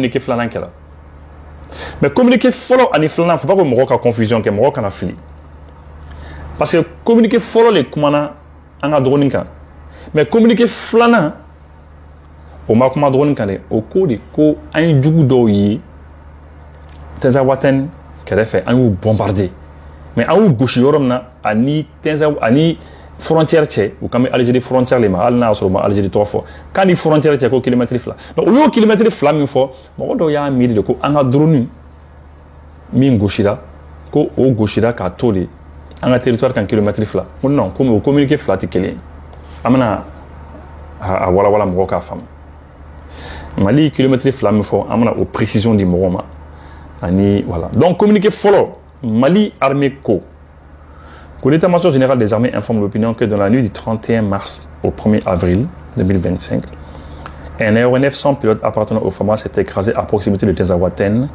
communiqué flanan kela. Mais communiqué follow ani flanan faut pas que mo ka confusion que mo kana fili. Parce que communiqué follow les kumana anga drone kan. Mais communiqué flanan o ma kuma drone kan o ko de ko an jugu do yi tenza waten kere fait an bombarder. Mais an gauche yorom na ani tenza ani frontière tché ou comme Algérie frontière les ma alna sur ma Algérie 3 fois quand les frontières tché ko kilomètre fla donc au kilomètre fla min fo mo do ya mi de ko anga drone min gauchira ko o gauchira ka tolé anga territoire kan kilomètre fla non comme au communiquer fla tikeli amana a wala mo ka fam Mali kilomètre fla min fo amana au précision di moroma ani voilà donc communiquer follow Mali armée ko l'état-major général des armées informe l'opinion que dans la nuit du 31 mars au 1er avril 2025, un aéronef sans pilote appartenant au FAMA s'est écrasé à proximité de Tezawaten,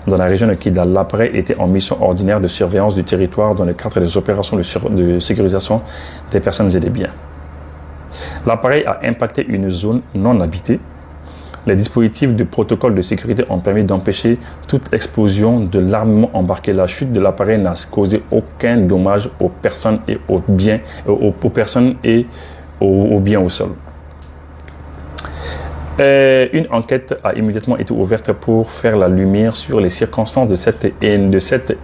dans la région de Kidal. L'appareil était en mission ordinaire de surveillance du territoire dans le cadre des opérations de sécurisation des personnes et des biens. L'appareil a impacté une zone non habitée. Les dispositifs de protocole de sécurité ont permis d'empêcher toute explosion de l'armement embarqué. La chute de l'appareil n'a causé aucun dommage aux personnes et aux biens, aux personnes et aux biens au sol. Une enquête a immédiatement été ouverte pour faire la lumière sur les circonstances de cet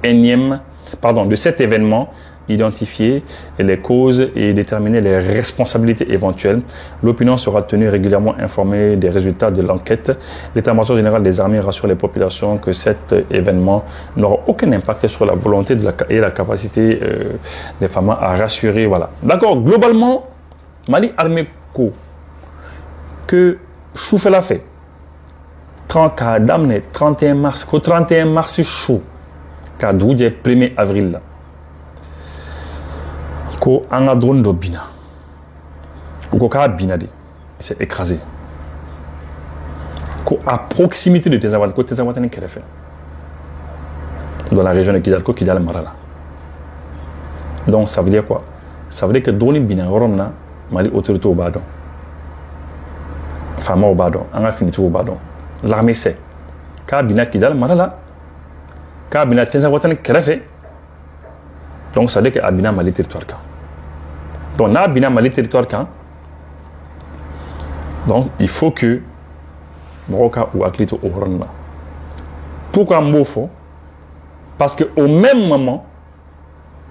événement, identifier les causes et déterminer les responsabilités éventuelles. L'opinion sera tenue régulièrement informée des résultats de l'enquête. L'état-major général des armées rassure les populations que cet événement n'aura aucun impact sur la volonté et la capacité des femmes à rassurer. Voilà. D'accord, globalement, Mali armée ko que Choufela fait 31 mars, ko 31 mars chou, ka 1er avril là. Ko anga drone do bina ko ka bina de c'est écrasé ko à proximité de Tezawaten kerefe dans la région de Kidal ko Kidal Marala. Donc ça veut dire quoi? Ça veut dire que drone bina romna Mali autorité au badon fama au badon anga finiti au badon l'armée sait ka bina Kidal Marala ka bina Tezawaten kerefe. Donc ça veut dire que Abina Mali territoire quand. Donc na Abina Mali territoire quand. Donc il faut que Maroka ou Aklito au Rwanda. Pourquoi Mofo? Parce que au même moment,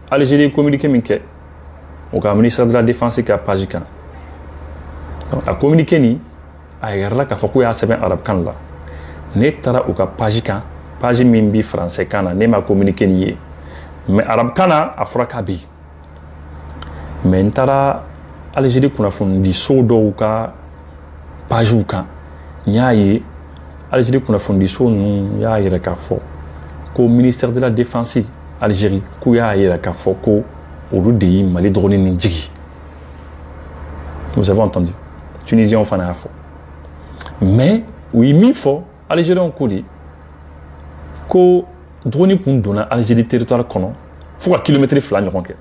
Algérie communiqué minke au ministre de la Défense qui a Pajikan. Donc a communiqué ni a yerla ka foko ya seben arab kan la. Ne tara au ka Pajikan, Paji mimbi français kana ne ma communiqué ni. Mais arab kana afra kabi mais ntara Algérie kuna fundi sodo ka paju kan nyaaye Algérie kuna fundi so nu ya yira ka fo ko ministère de la défense Algérie ku ya yira ka fo ko olu de Mali drone ni jigi. Nous avons entendu Tunisien fana fo mais oui mi fo Algérie on kodi ko drone kun donna Algérie territoire kono faut à kilomètre fla ɲɔgɔn kɛ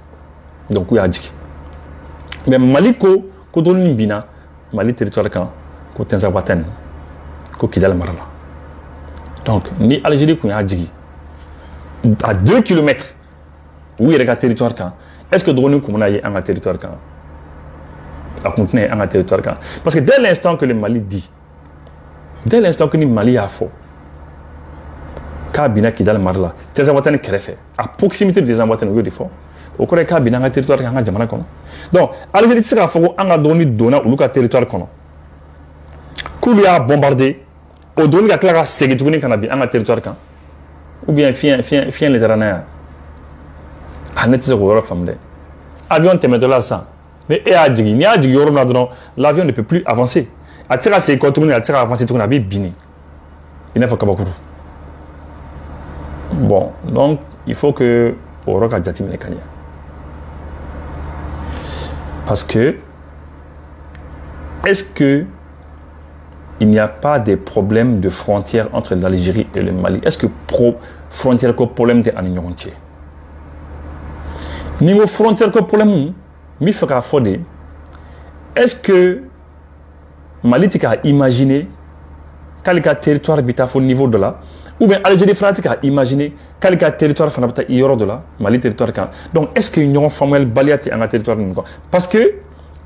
donc u y'a jigi mais Mali ko drone bina Mali territoire kan ko Tezawaten ko Kidal Marala. Donc ni Algérie kun y'a jigi à 2 km où il y a territoire kan est-ce que drone kun na ye an ka territoire kan a continuer an ka territoire kan parce que dès l'instant que le Mali dit dès l'instant que ni Mali a fort Kabina Kidal Marala, Tezawaten kerefe, à proximité de Tezawaten au défaut. Au Corée Kabina un territoire qui a jamana kono. Donc Algérie sera foko anga doni dona ou luka territoire kono. Kou a bombardé au doni ka clara segi tukuni kanabi anga territoire kan. Ou bien fien les terrains. Anet se ko famle. Avion te mettre là ça. Mais et a digi, ni a digi yoro na dono, l'avion ne peut plus avancer. Atira se ko tukuni atira avancer tukuna bi bini. Il n'a pas kabakuru. Bon, donc il faut que Oroka Djati Menekania. Parce que est-ce que il n'y a pas des problèmes de frontières entre l'Algérie et le Mali? Est-ce que frontière ko problème de anignorontier? Niveau frontière ko problème mi fera fodé. Est-ce que Mali tika imaginer quel territoire est au niveau de là, ou bien Algérie fanatique a imaginé quel territoire fanatique est de là, Mali territoire quand. Donc est-ce qu'il y a une formule baliate en territoire? Parce que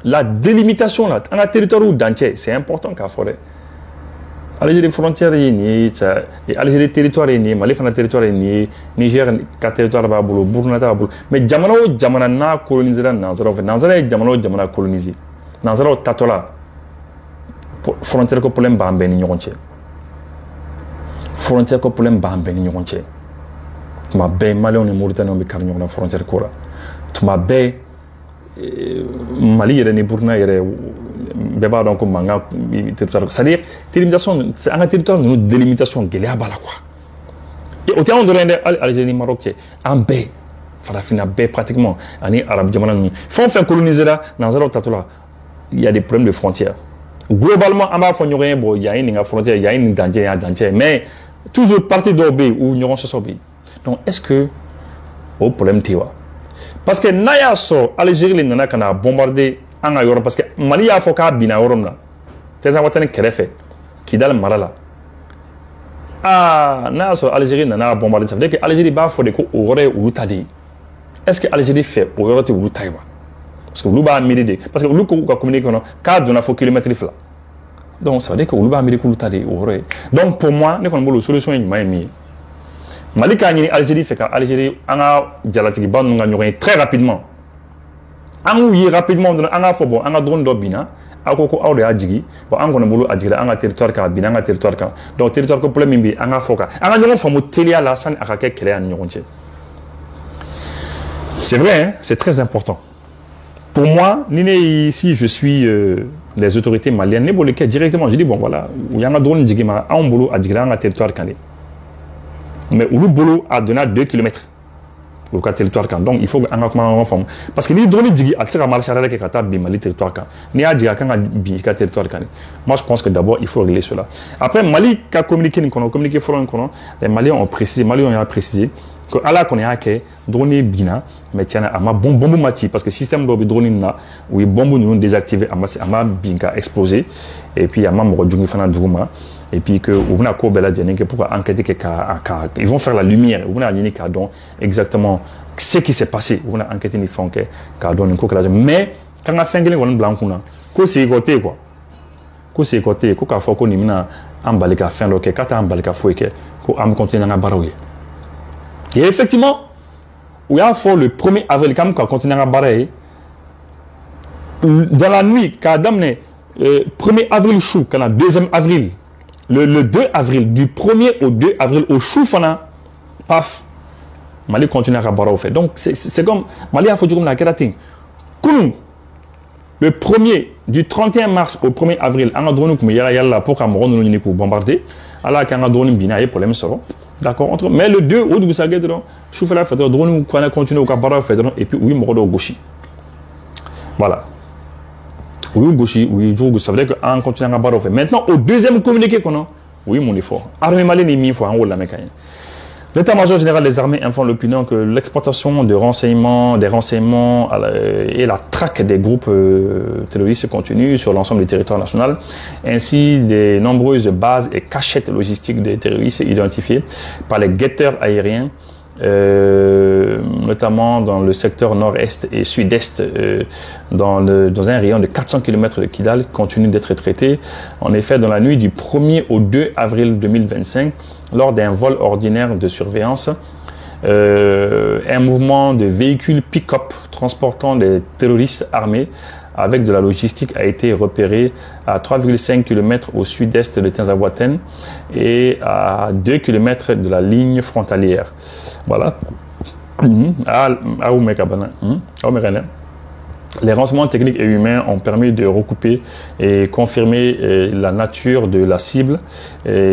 la délimitation là, en territoire ou d'entier, c'est important qu'à faire. Algérie frontière est ni, Algérie territoire est ni, Mali fana territoire est ni, Niger territoire ba bolo, Burkina ba bolo. Mais Jamana na colonisé Nanzara, Nanzara est Jamana colonisé. Nanzara tatola frontière ko problème ba ben ni ñonche. Frontière ko problème ba ben ni ñonche. Tuma be Mali on est Mauritanie on be kar ñona frontière ko la. Tuma be Mali yere ni Burkina yere beba donc manga territoire, c'est-à-dire délimitation, c'est un territoire de délimitation gélé bala quoi. Et au terme de l'Algérie Maroc en baie farafina baie pratiquement ani arabe jamana ni font faire coloniser là dans un autre là il y a des problèmes de frontières globalement en bas font rien bon il y a une frontière il y a une danger mais toujours partie d'obé ou n'y auront ce sobé. Donc est-ce que au problème tiwa parce que naya so Algérie les nana kana bombardé en Europe parce que Mali a foka bina Europe là t'es en watane kerefe Kidal marala ah naya so Algérie nana bombardé ça veut dire que Algérie ba fo de ko aurait ou tadi est-ce que Algérie fait aurait ou taïwa parce que Louba a midi parce que Louko ko communiquer non ka dona fo kilomètre là donc ça veut dire que Louba a midi ko tadi aurait donc pour moi ne kon bolo solution yi mai Mali ka ni Algérie fait ka Algérie anga jalatigi ban nga ñoy très rapidement an yi rapidement an ga fo bon an ga drone do bina akoko awde ajigi bon an ko bulu ajigi an ga territoire ka bina an ga territoire ka donc territoire ko problème bi an ga foka an ga ñono famu telia la san aka ke créer an ñonche. C'est vrai hein? C'est très important pour moi si je suis les autorités maliennes ne bolé directement je dis bon voilà il y a un drone jigi ma an bulu ajigi an ga territoire kan mais ulu bulu a donné 2 km au territoire quand donc il faut que en forme parce que ni drone digi al sera marcher avec que kata bi Mali territoire quand ni a digi quand bi ka territoire quand moi je pense que d'abord il faut régler cela après Mali ka communiquer ni kono communiquer forum kono les Maliens ont précisé Maliens ont précisé que ala qu'on a que drone bina mais tiens ama bombe mati parce que système do bi drone na oui bombe nous désactiver ama binka exploser et puis ama mo jungi fana duguma et puis que on a ko bela que pourquoi enquêter que ils vont faire la lumière on a ni donc exactement ce qui s'est passé on a enquêté ni font que donne ko mais quand on a fait on blanc kuna ko c'est côté quoi ko c'est côté ko ka faut ko ni mina ambalika fin lo que kata ambalika faut que ko am continuer na barawi et effectivement il y a fort le 1er avril quand on continue à barayer dans la nuit quand damne 1er avril chou quand 2e avril le 2 avril, du 1er au 2 avril, au Choufana, paf, Mali continue à barrer au fait. Donc, c'est comme, Mali a fait comme la kératine. Comme le 1er, du 31 mars au 1er avril, on a drone comme yalla pour Cameroun, nous nous bombarder. Alors, quand on a drone bina, il y a problème, d'accord. Mais le 2, au Dugusagé, Choufala fait drone, on continue au Cabarra, et puis, oui, Morodo Gauchi. Voilà. Oui, gauchi, oui, ça veut dire qu'on continue à barrer. Maintenant, au deuxième communiqué qu'on a, oui, mon effort. Armée malienne est mis en haut de la mécanique. L'état-major général des armées informe l'opinion que l'exportation des renseignements et la traque des groupes terroristes continue sur l'ensemble du territoire national, ainsi des nombreuses bases et cachettes logistiques des terroristes identifiées par les guetteurs aériens. Notamment dans le secteur nord-est et sud-est, dans un rayon de 400 km de Kidal, continue d'être traité. En effet, dans la nuit du 1er au 2 avril 2025, lors d'un vol ordinaire de surveillance, un mouvement de véhicules pick-up transportant des terroristes armés avec de la logistique a été repéré à 3,5 km au sud-est de Tinzaouaten et à 2 km de la ligne frontalière. Voilà. Les renseignements techniques et humains ont permis de recouper et confirmer la nature de la cible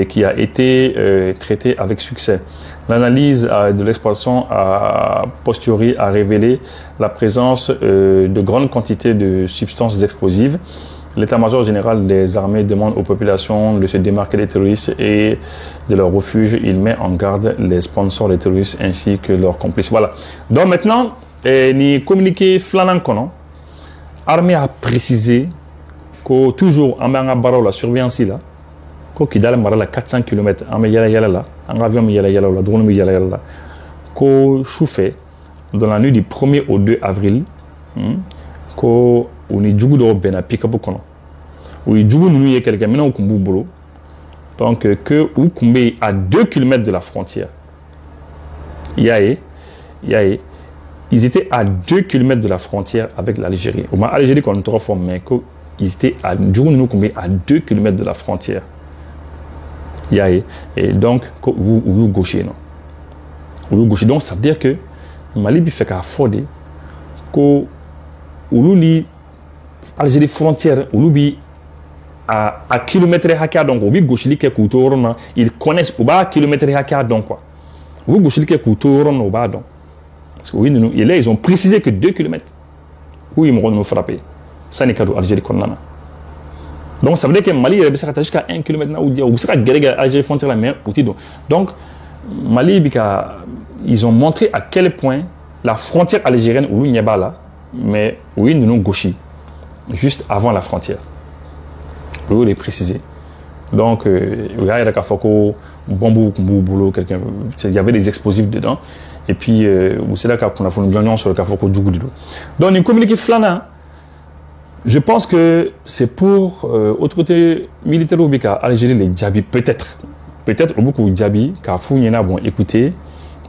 qui a été traitée avec succès. L'analyse de l'exploitation a posteriori a révélé la présence de grandes quantités de substances explosives. L'état-major général des armées demande aux populations de se démarquer des terroristes et de leur refuge. Il met en garde les sponsors des terroristes ainsi que leurs complices. Voilà. Donc maintenant, ni communiqué flanant kono. Armée a précisé que toujours en banga baro la surveillance là, ko Kidal marala 400 km an bɛ yala la an ka avion bɛ yala la drone bɛ yala la ko sufɛ dans la nuit du 1er au 2 avril ko u ni jugu dɔw bɛnna pick-up kɔnɔ u ye jugu ninnu ye kɛlɛkɛminɛnw tun b'u bolo donc que u tun bɛ à 2 km de la frontière y'a ye ils étaient à 2 km de la frontière avec l'Algérie. Au moins, l'Algérie, qu'on trois fois, mais ils étaient à 2 km de la frontière. Et donc, vous gaucher, non? Vous gaucher. Donc, ça veut dire que Mali fait qu'à Fodé, que l'Algérie frontière, à kilomètre et donc, vous gaucher, ils connaissent au bas kilomètre et donc, quoi. Vous gaucher, au bas, donc. Oui, et là, ils ont précisé que 2 km. Oui, ils vont nous frapper. Ça n'est qu'à l'Algérie. Donc, ça veut dire que Mali est jusqu'à 1 km. Ou ça l'Algérie frontière la mer. Donc, Mali, ils ont montré à quel point la frontière algérienne, où il n'y a pas là, mais oui, nous nous gauchis, juste avant la frontière. Oui, il est précisé. Donc, il y a des bombes, il y avait des explosifs dedans. Et puis, c'est là qu'on a fait une gagnante sur le Kafoko Djougoudou. Donc, une communiqué flana, je pense que c'est pour autorité militaire ou bika Algérie les Djabi, peut-être beaucoup de Djabi, car fou n'y en a bon écoutez,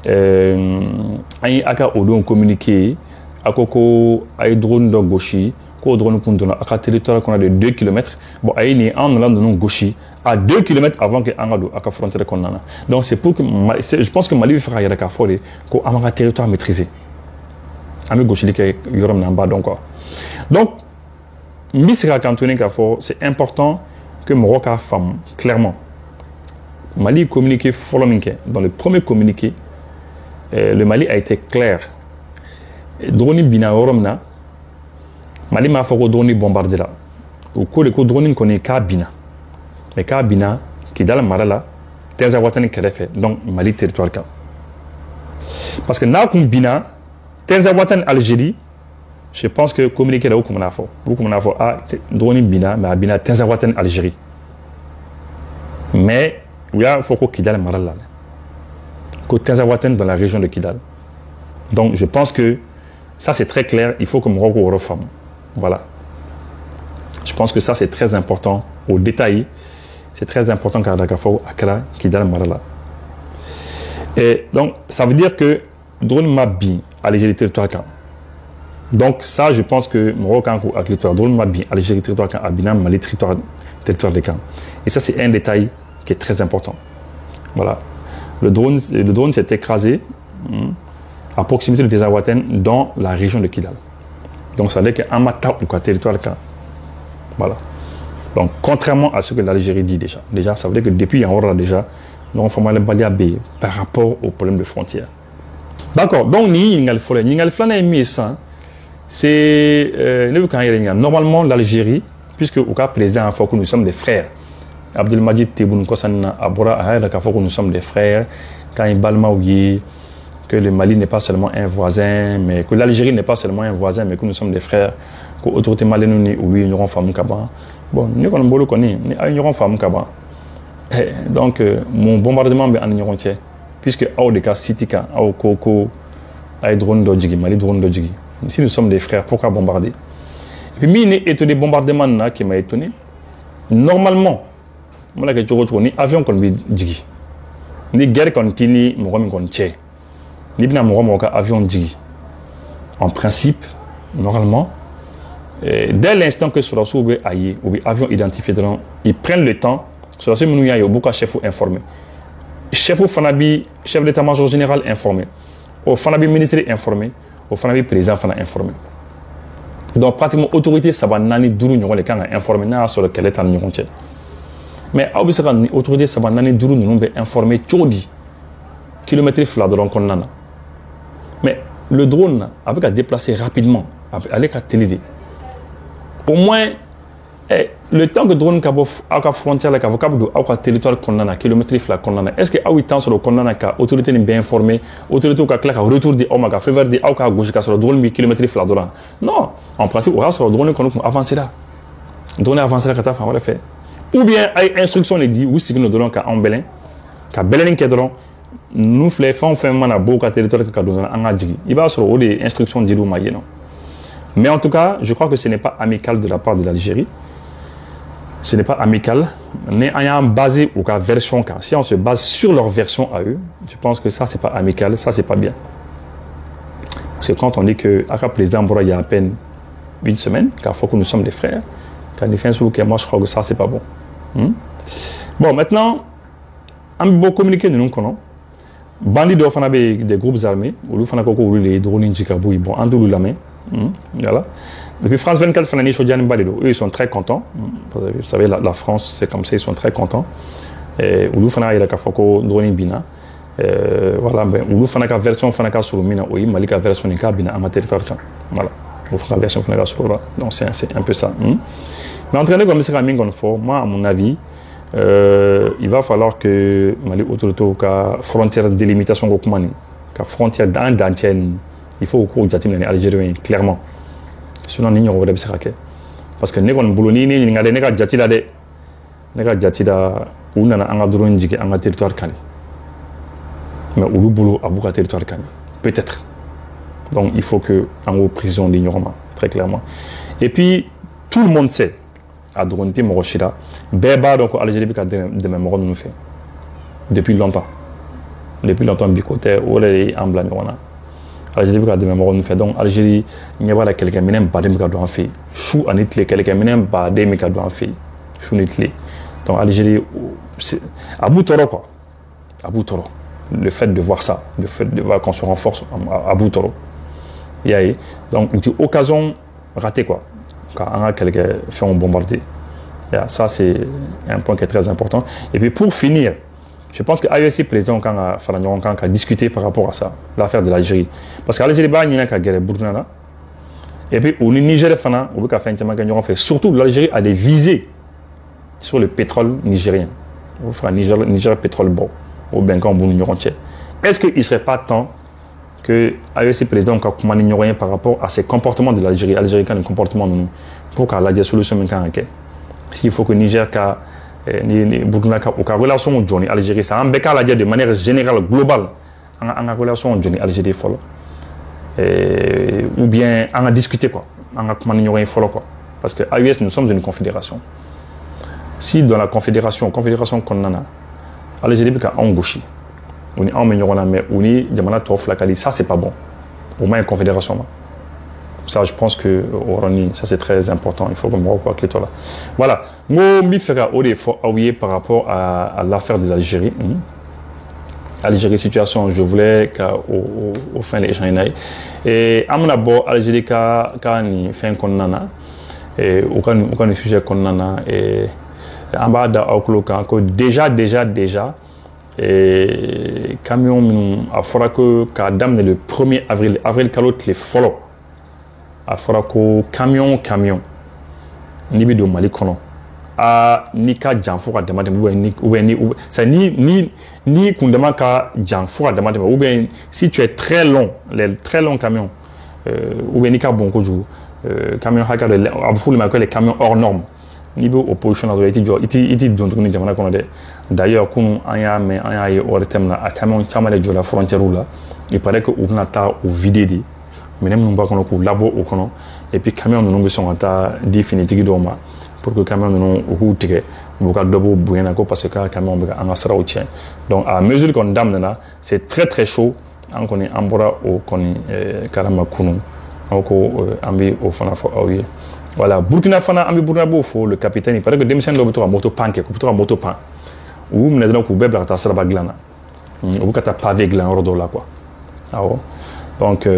aïe aka odon communiqué, akoko aïe drone de gauchi, ko drone kundona aka territoire qu'on a de 2 km, bon aïe ni en allant de non gauchi à 2 km avant que Angado aka frontière qu'on a. Donc c'est pour que je pense que Mali fera y a ka folé ko amaka territoire maîtrisé. Ami gauchi que yoram namba donc quoi. Donc Misra Cantoné Kafo, c'est important que Maroc a femme clairement. Mali communiqué dans le premier communiqué, le Mali a été clair. Drone bina oromna, Mali m'a fait drone bombardé là. Au cours de drone qu'on est kabina, mais kabina qui dans la marala, Tenzawatan Kelefe, donc Mali territoire ka. Parce que na bina, Tenzawatan Algérie. Je pense que communiquer là où comme on a fait, ah drone bina, mais bina Tenzawatan Algérie. Mais il y a faut que Kidal marala, que Tenzawatan dans la région de Kidal. Donc je pense que ça c'est très clair. Il faut que Morocco reforme. Voilà. Je pense que ça c'est très important au détail. C'est très important car Dakafo Akra Kidal marala. Et donc ça veut dire que drone mabi Algérie territoire quand. Donc ça, je pense que Maroc a un territoire drone Mabi, Algérie territoire quand Abina, Mali territoire des camps. Et ça, c'est un détail qui est très important. Voilà. Le drone s'est écrasé à proximité de Tenzawatan dans la région de Kidal. Donc ça veut dire qu'un matin, le territoire des camps. Voilà. Donc contrairement à ce que l'Algérie dit déjà, ça veut dire que depuis il y a un déjà, nous avons le baliabé par rapport au problème de frontières. D'accord. Donc ni est mis ça. C'est normalement l'Algérie, puisque au cas président, il faut que nous sommes des frères. Abdelmadjid Tebboune Kossana Abora, il faut que nous sommes des frères. Quand il balma que le Mali n'est pas seulement un voisin, mais que l'Algérie n'est pas seulement un voisin, mais que nous sommes des frères. Que l'autorité malienne, oui, nous aurons femme Kaba. Bon, nous avons femme Kaba. Donc, mon bombardement est en ignorant, puisque au des cas Sitika, au Koko, à drone d'Odjigi, Mali drone d'Odjigi. Si nous sommes des frères, pourquoi bombarder? Et puis, il y a des bombardements qui m'ont étonné. Normalement, ni avion qu'on veut dire, ni guerre continue, ni bien avion digi. En principe, normalement, dès l'instant que sur la soube aïe ou avion identifié, ils prennent le temps. Sur la soube, il y a beaucoup de chefs informés. Chef d'état-major général informé. Au Fanabi ministre informé. Au Fanabi président informé. Donc pratiquement autorité ça va nani duru ñoo les kan informé na sur lequel est en ñoo ci. Mais obisaka autorité ça va nani duru ñoo be informé chodi kilomètre fla de l'on nana. Mais le drone avec à déplacer rapidement avec à télé. Au moins le temps que drone kabof à frontière la vocable de à territoire konnana kilomètre fla konnana est-ce que awi temps sur le konnana ka autorité ni bien informée autorité ka clair retour de omaga faveur de à gauche ka sur le drone mi kilomètre fla dolan non en principe on sur le drone qu'on avancer là drone avancer là ka ta fa wala fait ou bien ay instruction le dit ou signo dɔrɔn ka an bɛlɛn ka bɛlɛnin kɛ dɔrɔn nous filɛ fɛn o fɛn mana bɔ ka territoire ka don dɔrɔn an ka jigin i b'a sɔrɔ o de instruction dir'u ma yen nɔ mais en tout cas je crois que ce n'est pas amical de la part de l'Algérie. Ce n'est pas amical, mais on a basé ou ka version car si on se base sur leur version à eux, je pense que ça c'est pas amical, ça c'est pas bien. Parce que quand on dit que Aka président Bora il y a à peine une semaine, car faut que nous sommes des frères, quand il fait un moi je crois que ça c'est pas bon. Bon maintenant, on peut communiquer de nous connaissons. Bandits doivent faire des groupes armés, ou nous faisons les drones Jikabou, bon, en dessous la main, voilà. Et puis France 24 Fanani Chodiane Balido, eux ils sont très contents. Vous savez la France c'est comme ça, ils sont très contents. Et Oulu Fana il a kafoko drone bina. Voilà ben Oulu Fana ka version Fana ka sur mina oui Malika version ni ka bina en territoire kan. Voilà. Oulu Fana version Fana ka sur là. Donc c'est un peu ça. Mais entraîner comme ça comme une fois, moi à mon avis il va falloir que Mali autorité ka frontière de délimitation ko kumani ka frontière dans il faut ko jatim les Algériens clairement. Sinon ni ñoo wara bi sakake parce que ne kon bulu ni ngade ne ka jati la de ne ka jati da unana anga drone jigi anga territoire kan mais ulu bulu abuka territoire kan peut-être donc il faut que en haut prison d'ignorement très clairement et puis tout le monde sait à drone ti moshira beba donc Algérie bi ka de même nous fait depuis longtemps bikote olé en blanc wana Algérie bi ka dɛmɛ mɔgɔ ninnu fɛ donc Algérie ɲɛ b'a la kɛlɛkɛminɛn baden bɛ ka don an fɛ yen su ani tile kɛlɛkɛminɛn baden bɛ ka don an fɛ yen su ni tile donc Algérie a b'u tɔɔrɔ quoi a b'u tɔɔrɔ le fait de voir ça le fait de voir qu'on se renforce a b'u tɔɔrɔ i y'a ye donc une occasion ratée quoi ka an ka kɛlɛkɛfɛnw bombarder ça c'est un point qui est très important et puis pour finir je pense que l'AEC président quand a discuté par rapport à ça, l'affaire de l'Algérie. Parce que l'Algérie a une guerre Burkina. Et puis au Niger, surtout l'Algérie a des visées sur le pétrole nigérien. Niger pétrole bon. Est-ce qu'il ne serait pas temps que l'AEC président a par rapport à ces comportements de l'Algérie, l'Algérie a un comportement pour qu'elle ait des solutions. S'il faut que le Niger ni Burkina ka relation Johnny Algérie ça en beka la de manière générale globale en relation Johnny Algérie follow ou bien on a discuté quoi on a comment ignorer follow quoi parce que AES nous sommes une confédération si dans la confédération qu'on en a Algérie bika en gauche on est en meilleur mais on est jamana tof la kali ça c'est pas bon au moins une confédération ça je pense que ça c'est très important il faut que moi quoi que toi là voilà moi mi fera au défaut par rapport à l'affaire de l'Algérie Algérie situation je voulais qu'au fin les gens et amna bo Algérie ka ni fin konnana et aucun sujet konnana et ambada oklo ko déjà et camion a fera que ka dame le 1er avril calot les follow a fɔra ko camion ni bɛ don Mali kɔnɔ ni ka jan fo ka dama tɛmɛ ni kundama ka jan fo ka dama tɛmɛ ou bien si tu es très long les très longs camions ou bien ni ka bon kojugu camion hakɛ dɔ a bɛ f'olu ma ko les camions hors normes ni bɛ opposition na dɔrɔn i ti don tuguni jamana kɔnɔ dɛ d'ailleurs kunu an y'a mɛn an y'a ye hors thème na a camion caman de jɔla frontière la il paraît que u bɛna taa u vider de minɛn minnu b'a kɔnɔ k'u labɔ o kɔnɔ et puis camion ninnu bɛ sɔn ka taa di finitigi dɔw ma pour que camion ninnu u k'u tigɛ u ka dɔ bɔ bonya na ko parce que camion bɛ an ka saraw tiɲɛ donc à mesure kɔni daminɛna c'est très très chaud an kɔni an bɔra o kɔni kalama kunu aw ko an bɛ o fana fɔ aw ye voilà Burkina fana an bɛ Burkina b'o fɔ le capitaine il paraît que denmisɛnnin dɔw bɛ to ka moto pan kɛ k'u bɛ to ka moto pan u y'u minɛ dɔrɔn k'u bɛɛ bila ka taa siraba dilan na u bɛ ka taa pavé dilan yɔrɔ dɔw la quoi awɔ donc